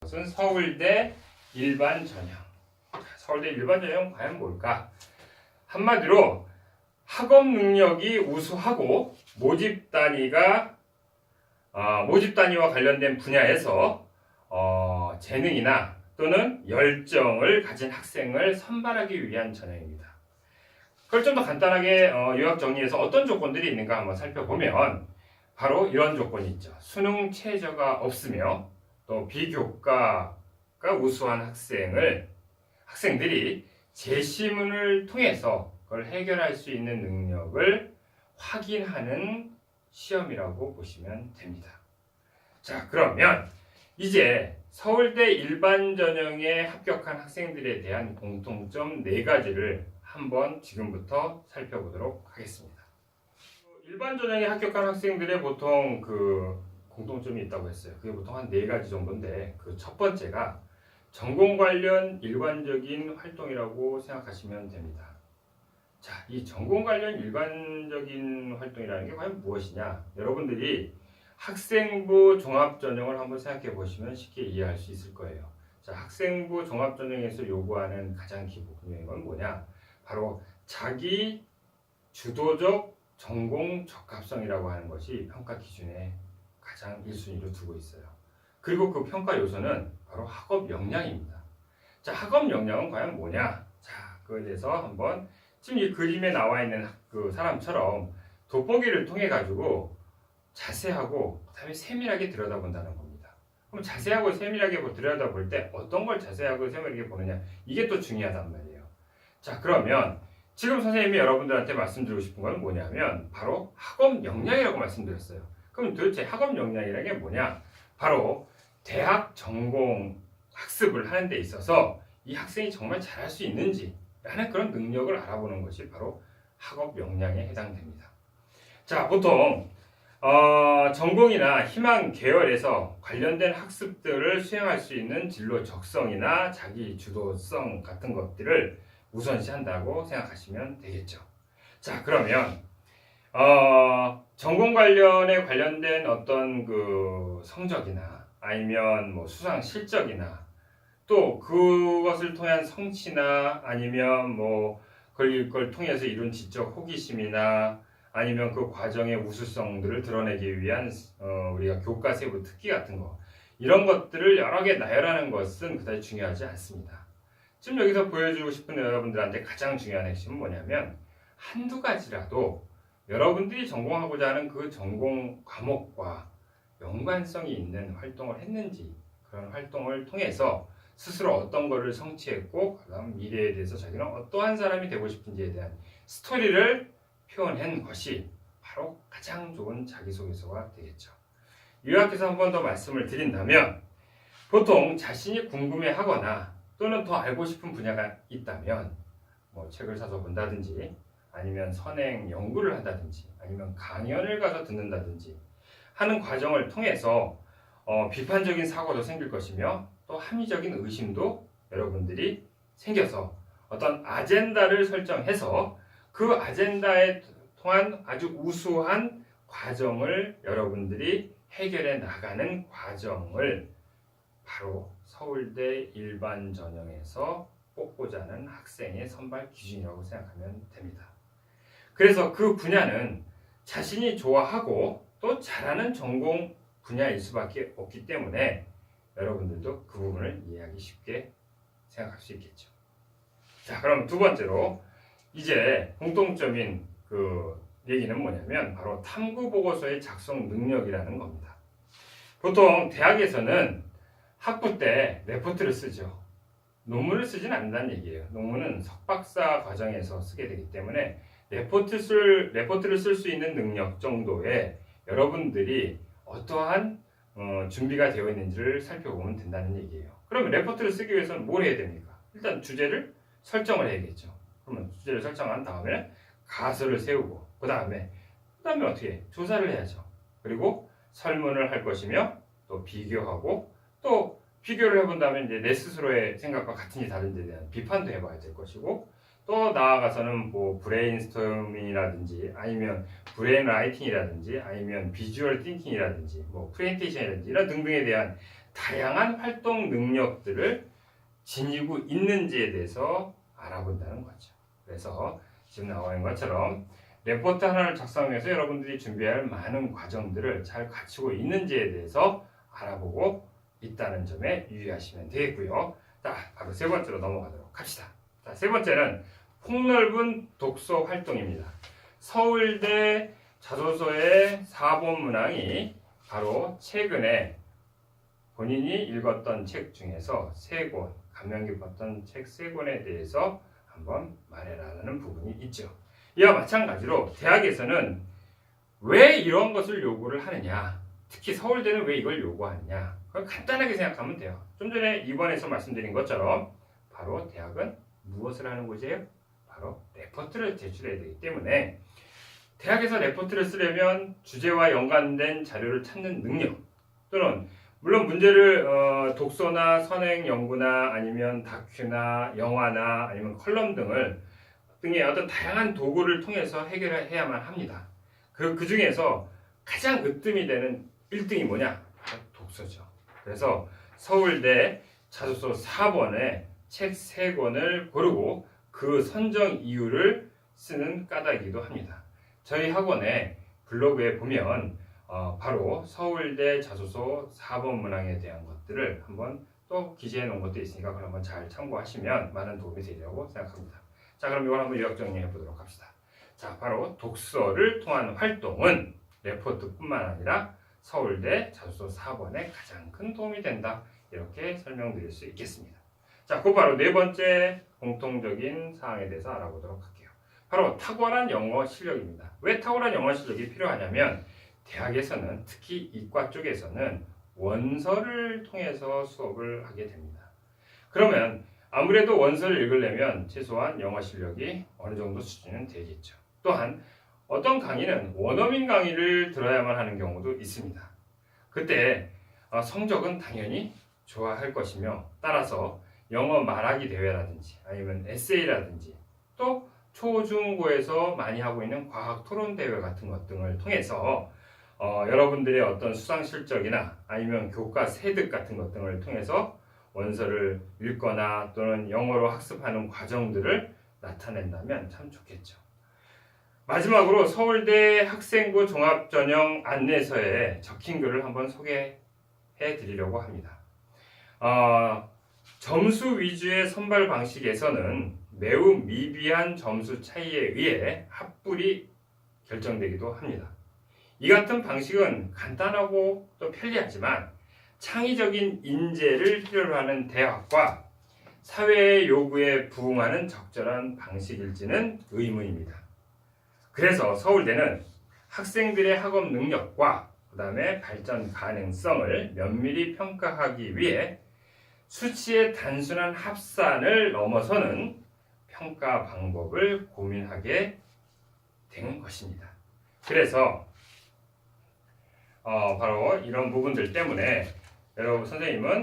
것은 서울대 일반전형. 서울대 일반전형 과연 뭘까? 한마디로 학업 능력이 우수하고 모집 단위와 관련된 분야에서 재능이나 또는 열정을 가진 학생을 선발하기 위한 전형입니다. 그걸 좀 더 간단하게 요약 정리해서 어떤 조건들이 있는가 한번 살펴보면 바로 이런 조건이 있죠. 수능 최저가 없으며 또 비교과가 우수한 학생들이 재시문을 통해서 그걸 해결할 수 있는 능력을 확인하는 시험이라고 보시면 됩니다. 자, 그러면 이제 서울대 일반전형에 합격한 학생들에 대한 공통점 4가지를 한번 지금부터 살펴보도록 하겠습니다. 일반전형에 합격한 학생들의 보통 공통점이 있다고 했어요. 그게 보통 한 4가지 정도인데 그 첫 번째가 전공 관련 일관적인 활동이라고 생각하시면 됩니다. 자, 이 전공 관련 일관적인 활동이라는 게 과연 무엇이냐? 여러분들이 학생부 종합전형을 한번 생각해 보시면 쉽게 이해할 수 있을 거예요. 자, 학생부 종합전형에서 요구하는 가장 기본적인 건 뭐냐? 바로 자기 주도적 전공 적합성이라고 하는 것이 평가 기준에 가장 1순위로 두고 있어요. 그리고 그 평가 요소는 바로 학업 역량입니다. 자, 학업 역량은 과연 뭐냐? 자, 그거에 대해서 한번 지금 이 그림에 나와 있는 그 사람처럼 돋보기를 통해 가지고 자세하고 그다음에 세밀하게 들여다본다는 겁니다. 그럼 자세하고 세밀하게 들여다볼 때 어떤 걸 자세하고 세밀하게 보느냐? 이게 또 중요하단 말이에요. 자, 그러면 지금 선생님이 여러분들한테 말씀드리고 싶은 건 뭐냐면 바로 학업 역량이라고 말씀드렸어요. 그럼 도대체 학업 역량이라는 게 뭐냐? 바로 대학 전공 학습을 하는 데 있어서 이 학생이 정말 잘할 수 있는지 라는 그런 능력을 알아보는 것이 바로 학업 역량에 해당됩니다. 자, 보통 전공이나 희망 계열에서 관련된 학습들을 수행할 수 있는 진로 적성이나 자기 주도성 같은 것들을 우선시한다고 생각하시면 되겠죠. 자, 그러면 전공 관련된 어떤 그 성적이나 아니면 뭐 수상 실적이나 또 그것을 통한 성취나 아니면 뭐 그걸 통해서 이룬 지적 호기심이나 아니면 그 과정의 우수성들을 드러내기 위한 우리가 교과 세부 특기 같은 거 이런 것들을 여러 개 나열하는 것은 그다지 중요하지 않습니다. 지금 여기서 보여주고 싶은 여러분들한테 가장 중요한 핵심은 뭐냐면 한두 가지라도 여러분들이 전공하고자 하는 그 전공 과목과 연관성이 있는 활동을 했는지 그런 활동을 통해서 스스로 어떤 것을 성취했고 그다음 미래에 대해서 자기는 어떠한 사람이 되고 싶은지에 대한 스토리를 표현한 것이 바로 가장 좋은 자기소개서가 되겠죠. 요약해서 한 번 더 말씀을 드린다면 보통 자신이 궁금해하거나 또는 더 알고 싶은 분야가 있다면 뭐 책을 사서 본다든지 아니면 선행 연구를 한다든지 아니면 강연을 가서 듣는다든지 하는 과정을 통해서 비판적인 사고도 생길 것이며 또 합리적인 의심도 여러분들이 생겨서 어떤 아젠다를 설정해서 그 아젠다에 통한 아주 우수한 과정을 여러분들이 해결해 나가는 과정을 바로 서울대 일반전형에서 뽑고자 하는 학생의 선발 기준이라고 생각하면 됩니다. 그래서 그 분야는 자신이 좋아하고 또 잘하는 전공 분야일 수밖에 없기 때문에 여러분들도 그 부분을 이해하기 쉽게 생각할 수 있겠죠. 자, 그럼 두 번째로 이제 공통점인 그 얘기는 뭐냐면 바로 탐구보고서의 작성 능력이라는 겁니다. 보통 대학에서는 학부 때 레포트를 쓰죠. 논문을 쓰지는 않는다는 얘기예요. 논문은 석박사 과정에서 쓰게 되기 때문에 레포트를 쓸 수 있는 능력 정도의 여러분들이 어떠한 준비가 되어 있는지를 살펴보면 된다는 얘기예요. 그러면 레포트를 쓰기 위해서는 뭘 해야 됩니까? 일단 주제를 설정을 해야겠죠. 그러면 주제를 설정한 다음에 가설을 세우고 그 다음에 어떻게 해? 조사를 해야죠. 그리고 설문을 할 것이며 또 비교하고 또 비교를 해본다면 이제 내 스스로의 생각과 같은지 다른지에 대한 비판도 해봐야 될 것이고 또 나아가서는 뭐 브레인스토밍이라든지 아니면 브레인 라이팅이라든지 아니면 비주얼 띵킹이라든지 뭐 프레젠테이션이라든지 이런 등등에 대한 다양한 활동 능력들을 지니고 있는지에 대해서 알아본다는 거죠. 그래서 지금 나와 있는 것처럼 레포트 하나를 작성해서 여러분들이 준비할 많은 과정들을 잘 갖추고 있는지에 대해서 알아보고 있다는 점에 유의하시면 되겠고요. 자, 바로 세 번째로 넘어가도록 합시다. 자, 세 번째는 폭넓은 독서 활동입니다. 서울대 자소서의 4번 문항이 바로 최근에 본인이 읽었던 책 중에서 3권, 감명 깊었던 책 3권에 대해서 한번 말해라라는 부분이 있죠. 이와 마찬가지로 대학에서는 왜 이런 것을 요구를 하느냐, 특히 서울대는 왜 이걸 요구하느냐, 그걸 간단하게 생각하면 돼요. 좀 전에 2번에서 말씀드린 것처럼 바로 대학은 무엇을 하는 곳이에요? 바로 레포트를 제출해야 되기 때문에 대학에서 레포트를 쓰려면 주제와 연관된 자료를 찾는 능력, 또는 물론 문제를 독서나 선행 연구나 아니면 다큐나 영화나 아니면 컬럼 등의 어떤 다양한 도구를 통해서 해결해야만 합니다. 그 중에서 가장 으뜸이 되는 1등이 뭐냐? 독서죠. 그래서 서울대 자소서 4번에 책 3권을 고르고 그 선정 이유를 쓰는 까닭이기도 합니다. 저희 학원의 블로그에 보면 바로 서울대 자소서 4번 문항에 대한 것들을 한번 또 기재해 놓은 것도 있으니까 그걸 한번 잘 참고하시면 많은 도움이 되리라고 생각합니다. 자, 그럼 이걸 한번 요약 정리해 보도록 합시다. 자, 바로 독서를 통한 활동은 레포트뿐만 아니라 서울대 자소서 4번에 가장 큰 도움이 된다. 이렇게 설명드릴 수 있겠습니다. 자, 곧바로 네 번째 공통적인 사항에 대해서 알아보도록 할게요. 바로 탁월한 영어 실력입니다. 왜 탁월한 영어 실력이 필요하냐면 대학에서는, 특히 이과 쪽에서는 원서를 통해서 수업을 하게 됩니다. 그러면 아무래도 원서를 읽으려면 최소한 영어 실력이 어느 정도 수준은 되겠죠. 또한 어떤 강의는 원어민 강의를 들어야만 하는 경우도 있습니다. 그때 성적은 당연히 좋아할 것이며, 따라서 영어 말하기 대회라든지 아니면 에세이라든지 또 초중고에서 많이 하고 있는 과학 토론 대회 같은 것 등을 통해서 여러분들의 어떤 수상 실적이나 아니면 교과 세득 같은 것 등을 통해서 원서를 읽거나 또는 영어로 학습하는 과정들을 나타낸다면 참 좋겠죠. 마지막으로 서울대 학생부 종합전형 안내서에 적힌 글을 한번 소개해 드리려고 합니다. 점수 위주의 선발 방식에서는 매우 미비한 점수 차이에 의해 합불이 결정되기도 합니다. 이 같은 방식은 간단하고 또 편리하지만 창의적인 인재를 필요로 하는 대학과 사회의 요구에 부응하는 적절한 방식일지는 의문입니다. 그래서 서울대는 학생들의 학업 능력과 그 다음에 발전 가능성을 면밀히 평가하기 위해 수치의 단순한 합산을 넘어서는 평가 방법을 고민하게 된 것입니다. 그래서 바로 이런 부분들 때문에 여러분 선생님은